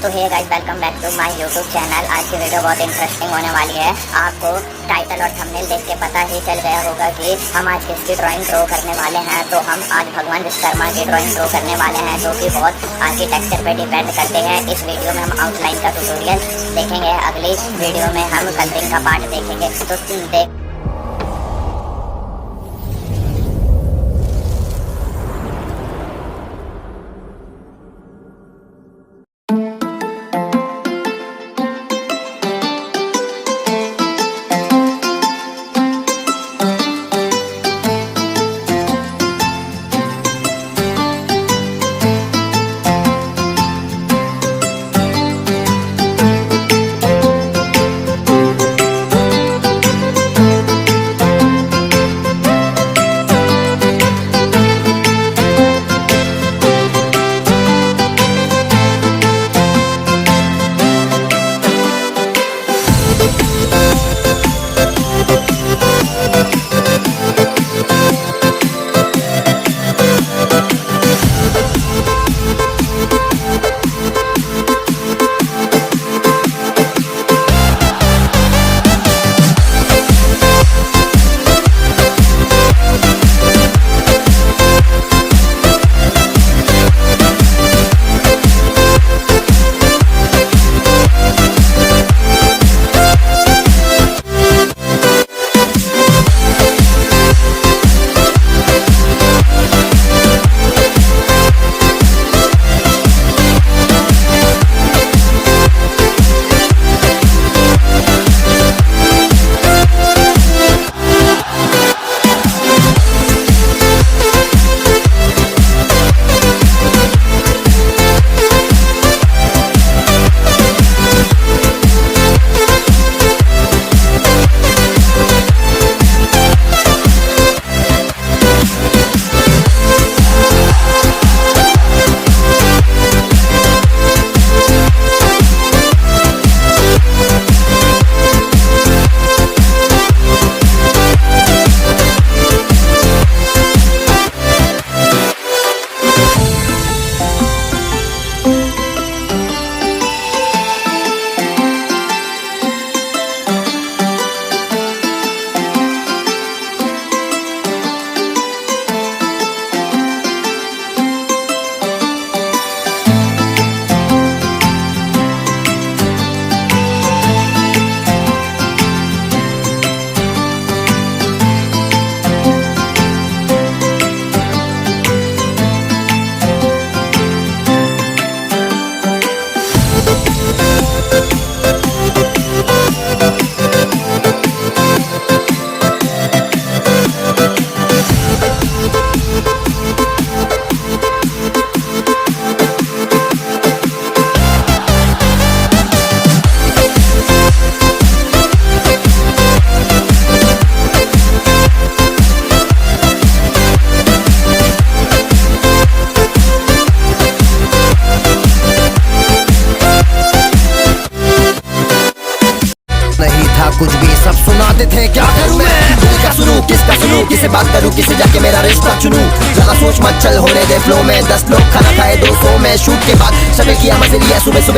तो hey guys, welcome back to my YouTube channel. आज की वीडियो बहुत इंटरेस्टिंग होने वाली है। आपको टाइटल और थंबनेल देख के पता ही चल गया होगा कि हम आज किसकी ड्राइंग ड्रॉ करने वाले हैं। तो हम आज भगवान विश्वकर्मा की ड्राइंग ड्रॉ करने वाले हैं, जो कि बहुत आर्किटेक्चर पे डिपेंड करते हैं। इस वीडियो में हम आउटलाइन का ट्यूटोरियल देखेंगे, अगली वीडियो में हम कलरिंग का पार्ट देखेंगे। तो कुछ भी सब सुनाते थे, क्या करूं मैं? किसका सुनूं, किसका सुनूं, किसे बात करूं, किसे जाके मेरा रिश्ता चुनूं? ज्यादा सोच मत चल, होने दे फ्लो में। 10 लोग खाना खाए 200 में। शूट के बाद सबे किया मजे लिया सुबह सुबह।